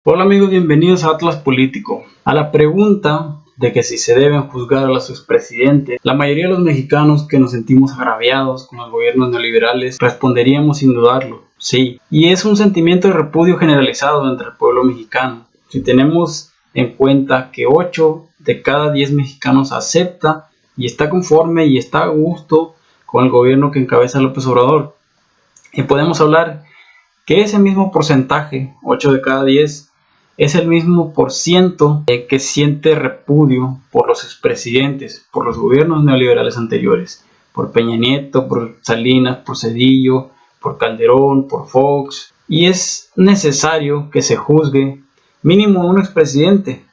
Hola amigos, bienvenidos a Atlas Político. A la pregunta de que si se deben juzgar a los expresidentes, la mayoría de los mexicanos que nos sentimos agraviados con los gobiernos neoliberales responderíamos sin dudarlo, sí. Y es un sentimiento de repudio generalizado entre el pueblo mexicano. Si tenemos en cuenta que 8 de cada 10 mexicanos acepta y está conforme y está a gusto con el gobierno que encabeza López Obrador. Y podemos hablar que ese mismo porcentaje, 8 de cada 10, es el mismo por ciento que siente repudio por los expresidentes, por los gobiernos neoliberales anteriores, por Peña Nieto, por Salinas, por Cedillo, por Calderón, por Fox. Y es necesario que se juzgue mínimo un expresidente.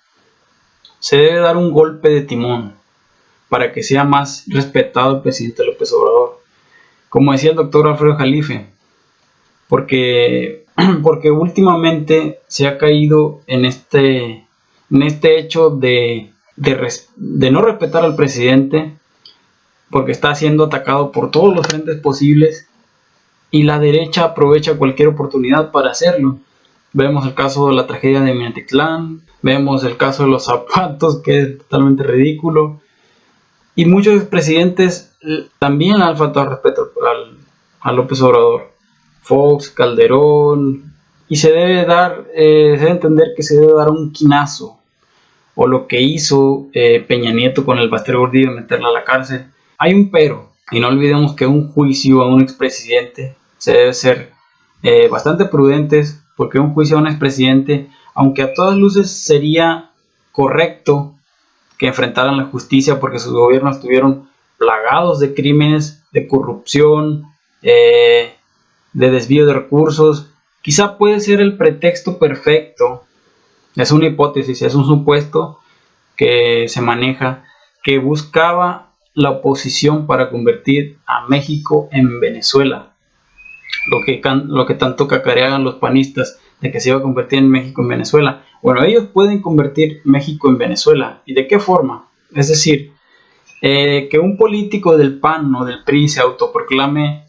Se debe dar un golpe de timón para que sea más respetado el presidente López Obrador. Como decía el doctor Alfredo Jalife, porque últimamente se ha caído en este hecho de no respetar al presidente, porque está siendo atacado por todos los frentes posibles y la derecha aprovecha cualquier oportunidad para hacerlo. Vemos el caso de la tragedia de Minatitlán, vemos el caso de los zapatos, que es totalmente ridículo, y muchos presidentes también han faltado respeto a López Obrador. Fox, Calderón, y se debe entender que se debe dar un quinazo, o lo que hizo Peña Nieto con el Baster Gordillo, meterla a la cárcel. Hay un pero, y no olvidemos que un juicio a un expresidente se debe ser bastante prudentes, porque un juicio a un expresidente, aunque a todas luces sería correcto que enfrentaran la justicia porque sus gobiernos estuvieron plagados de crímenes, de corrupción, de desvío de recursos, quizá puede ser el pretexto perfecto. Es una hipótesis, es un supuesto que se maneja, que buscaba la oposición para convertir a México en Venezuela. Lo que tanto cacareaban los panistas de que se iba a convertir en México en Venezuela. Bueno, ellos pueden convertir México en Venezuela. ¿Y de qué forma? Es decir, que un político del PAN o del PRI se autoproclame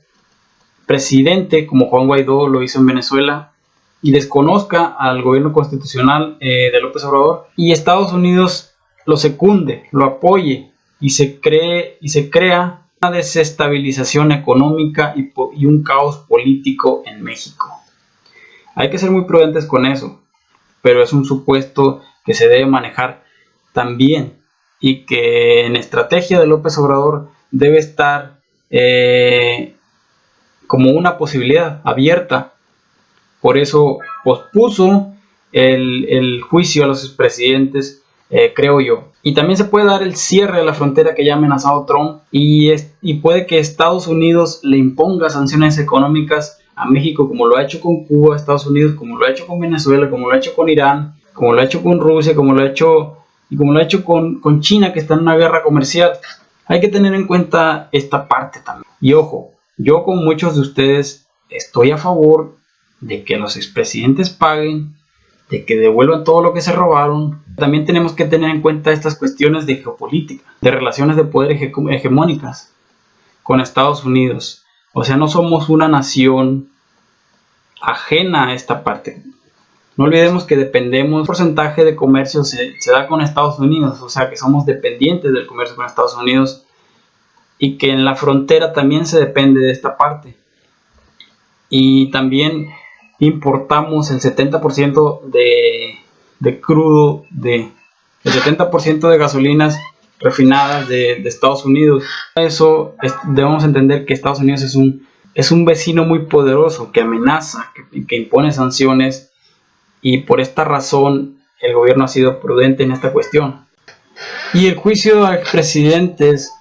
presidente, como Juan Guaidó lo hizo en Venezuela, y desconozca al gobierno constitucional de López Obrador, y Estados Unidos lo secunde, lo apoye, y se crea una desestabilización económica y un caos político en México. Hay que ser muy prudentes con eso, pero es un supuesto que se debe manejar también, y que en estrategia de López Obrador debe estar como una posibilidad abierta. Por eso pospuso el juicio a los expresidentes, creo yo. Y también se puede dar el cierre de la frontera que ya ha amenazado Trump, y puede que Estados Unidos le imponga sanciones económicas a México, como lo ha hecho con Cuba, Estados Unidos, como lo ha hecho con Venezuela, como lo ha hecho con Irán, como lo ha hecho con Rusia, como lo ha hecho con China, que está en una guerra comercial. Hay que tener en cuenta esta parte también. Y ojo, yo, con muchos de ustedes, estoy a favor de que los expresidentes paguen, de que devuelvan todo lo que se robaron. También tenemos que tener en cuenta estas cuestiones de geopolítica, de relaciones de poder hegemónicas con Estados Unidos. O sea, no somos una nación ajena a esta parte. No olvidemos que dependemos, un porcentaje de comercio se da con Estados Unidos, o sea que somos dependientes del comercio con Estados Unidos, y que en la frontera también se depende de esta parte. Y también importamos el 70% de crudo, el 70% de gasolinas refinadas de Estados Unidos. Eso debemos entender que Estados Unidos es un vecino muy poderoso que amenaza, que impone sanciones, y por esta razón el gobierno ha sido prudente en esta cuestión. Y el juicio a expresidentes,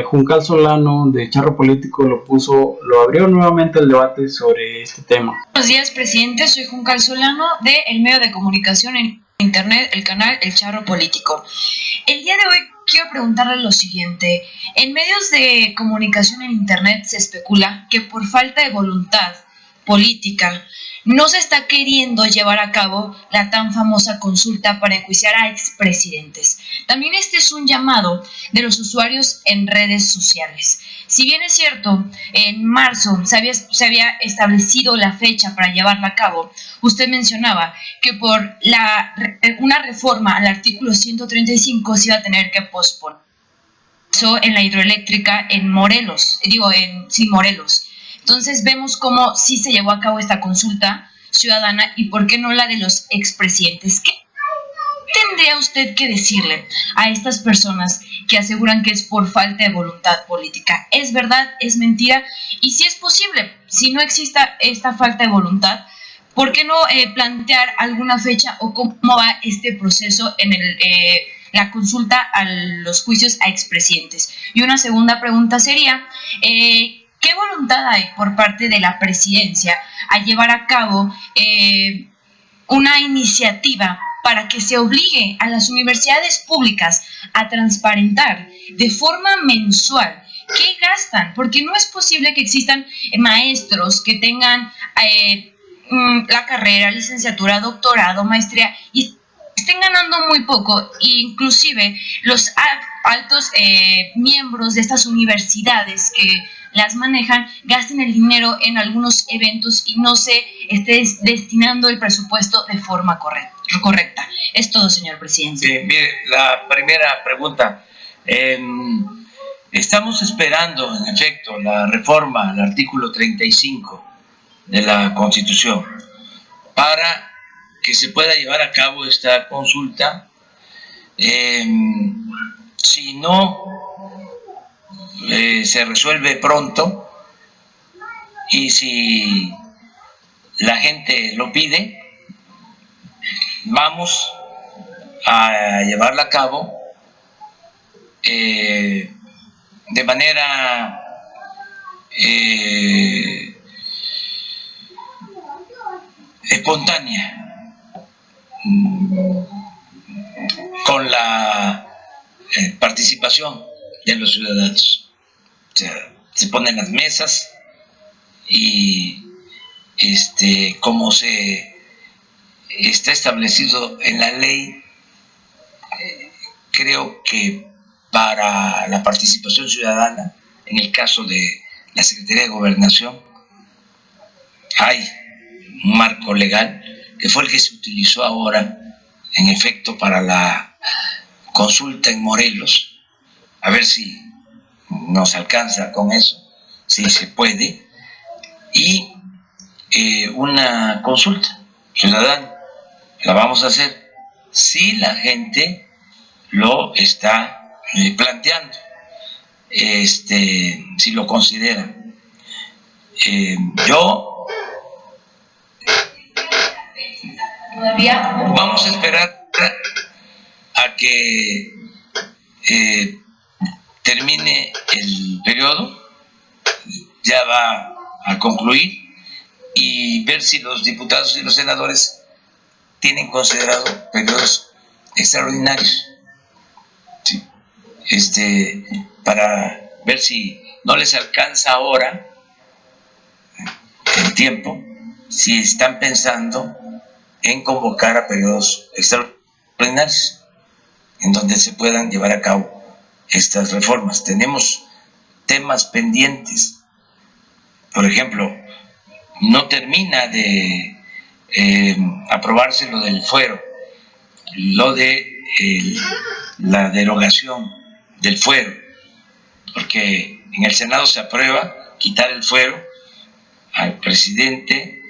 Juncal Solano de Charro Político lo abrió nuevamente el debate sobre este tema. Buenos días, presidente. Soy Juncal Solano de el medio de comunicación en internet, el canal El Charro Político. El día de hoy quiero preguntarle lo siguiente. En medios de comunicación en internet se especula que por falta de voluntad política no se está queriendo llevar a cabo la tan famosa consulta para enjuiciar a expresidentes. También este es un llamado de los usuarios en redes sociales. Si bien es cierto, en marzo se había establecido la fecha para llevarla a cabo, usted mencionaba que por una reforma al artículo 135 se iba a tener que posponer. Eso en la hidroeléctrica en Morelos. Entonces vemos cómo sí se llevó a cabo esta consulta ciudadana y por qué no la de los expresidentes. ¿Qué tendría usted que decirle a estas personas que aseguran que es por falta de voluntad política? ¿Es verdad? ¿Es mentira? Y si es posible, si no exista esta falta de voluntad, ¿por qué no plantear alguna fecha o cómo va este proceso en la consulta a los juicios a expresidentes? Y una segunda pregunta sería, ¿qué voluntad hay por parte de la presidencia a llevar a cabo una iniciativa para que se obligue a las universidades públicas a transparentar de forma mensual qué gastan? Porque no es posible que existan maestros que tengan la carrera, licenciatura, doctorado, maestría y estén ganando muy poco, inclusive los altos miembros de estas universidades que las manejan gasten el dinero en algunos eventos y no se esté destinando el presupuesto de forma correcta. Es todo, señor presidente. Sí, mire, la primera pregunta. Estamos esperando, en efecto, la reforma al artículo 35 de la Constitución para que se pueda llevar a cabo esta consulta. Si no se resuelve pronto y si la gente lo pide, vamos a llevarla a cabo de manera espontánea, con la participación de los ciudadanos. O sea, se ponen las mesas y como se está establecido en la ley, creo que para la participación ciudadana, en el caso de la Secretaría de Gobernación, hay un marco legal que fue el que se utilizó ahora, en efecto, para la consulta en Morelos. A ver si nos alcanza con eso, si se puede, y una consulta ciudadana la vamos a hacer si la gente lo está planteando, si lo considera. Vamos a esperar a que termine el periodo, ya va a concluir, y ver si los diputados y los senadores tienen considerado periodos extraordinarios, ¿sí? Para ver si no les alcanza ahora el tiempo, si están pensando en convocar a periodos extraordinarios en donde se puedan llevar a cabo estas reformas. Tenemos temas pendientes. Por ejemplo, no termina de aprobarse lo del fuero, lo de la derogación del fuero, porque en el Senado se aprueba quitar el fuero al presidente,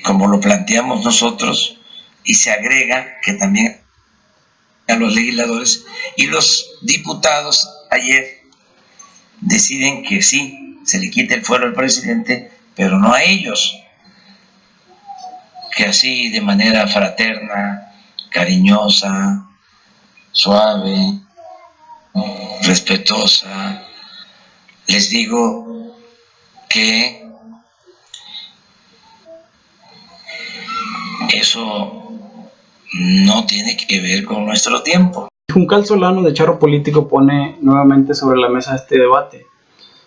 como lo planteamos nosotros, y se agrega que también a los legisladores, y los diputados ayer deciden que sí, se le quite el fuero al presidente, pero no a ellos, que así de manera fraterna, cariñosa, suave, respetuosa, les digo que eso no tiene que ver con nuestro tiempo. Juncal Solano de Charro Político pone nuevamente sobre la mesa este debate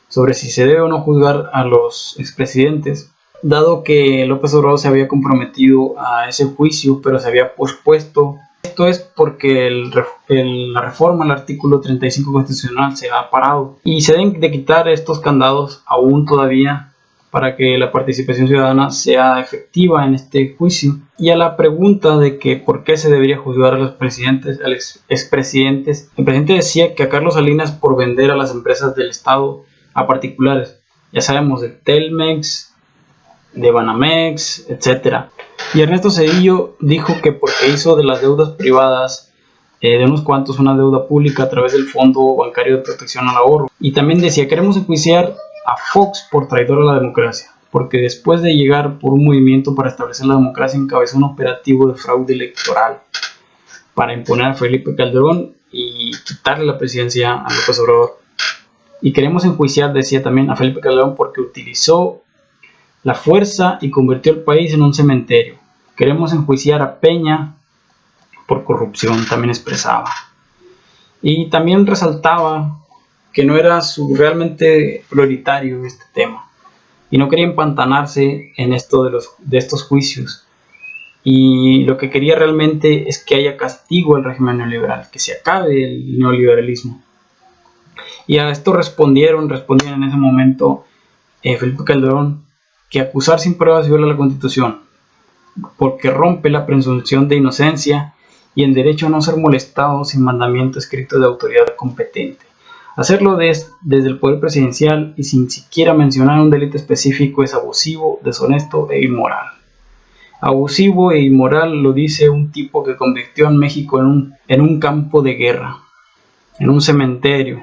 sobre si se debe o no juzgar a los expresidentes. dado que López Obrador se había comprometido a ese juicio, pero se había pospuesto. Esto es porque la reforma al artículo 35 constitucional se ha parado y se deben de quitar estos candados aún todavía para que la participación ciudadana sea efectiva en este juicio. Y a la pregunta de que por qué se debería juzgar a los presidentes, a los expresidentes, el presidente decía que a Carlos Salinas por vender a las empresas del Estado a particulares, ya sabemos, de Telmex, de Banamex, etc. Y Ernesto Zedillo dijo que porque hizo de las deudas privadas de unos cuantos una deuda pública a través del Fondo Bancario de Protección al Ahorro. Y también decía, queremos enjuiciar a Fox por traidor a la democracia, porque después de llegar por un movimiento para establecer la democracia encabezó un operativo de fraude electoral para imponer a Felipe Calderón y quitarle la presidencia a López Obrador. Y queremos enjuiciar, decía también, a Felipe Calderón porque utilizó la fuerza y convirtió el país en un cementerio. Queremos enjuiciar a Peña por corrupción, también expresaba. Y también resaltaba que no era realmente prioritario este tema y no quería empantanarse en esto de estos juicios, y lo que quería realmente es que haya castigo al régimen neoliberal, que se acabe el neoliberalismo. Y a esto respondieron en ese momento Felipe Calderón que acusar sin pruebas viola la Constitución porque rompe la presunción de inocencia y el derecho a no ser molestado sin mandamiento escrito de autoridad competente. Hacerlo desde el poder presidencial y sin siquiera mencionar un delito específico es abusivo, deshonesto e inmoral. Abusivo e inmoral lo dice un tipo que convirtió a México en un campo de guerra, en un cementerio,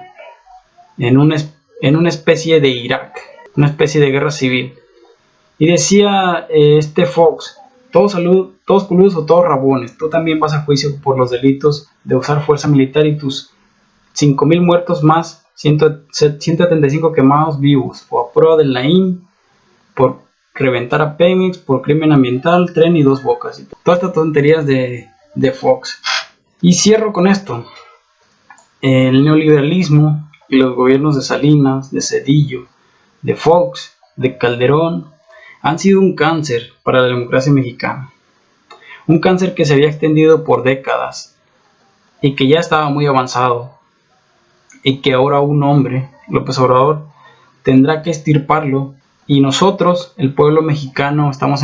en una especie de Irak, una especie de guerra civil. Y decía Fox, todos coludos o todos rabones, tú también vas a juicio por los delitos de usar fuerza militar y tus 5,000 muertos más, 175 quemados vivos, o a prueba del Naim, por reventar a Pemex, por crimen ambiental, tren y 2 bocas. Todas estas tonterías de Fox. Y cierro con esto. El neoliberalismo y los gobiernos de Salinas, de Zedillo, de Fox, de Calderón, han sido un cáncer para la democracia mexicana. Un cáncer que se había extendido por décadas y que ya estaba muy avanzado, y que ahora un hombre, López Obrador, tendrá que extirparlo, y nosotros, el pueblo mexicano, estamos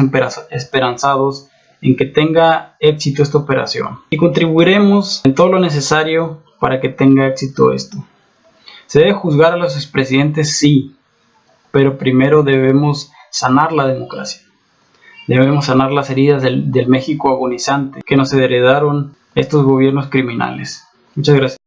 esperanzados en que tenga éxito esta operación y contribuiremos en todo lo necesario para que tenga éxito esto. ¿Se debe juzgar a los expresidentes? Sí, pero primero debemos sanar la democracia. Debemos sanar las heridas del México agonizante que nos heredaron estos gobiernos criminales. Muchas gracias.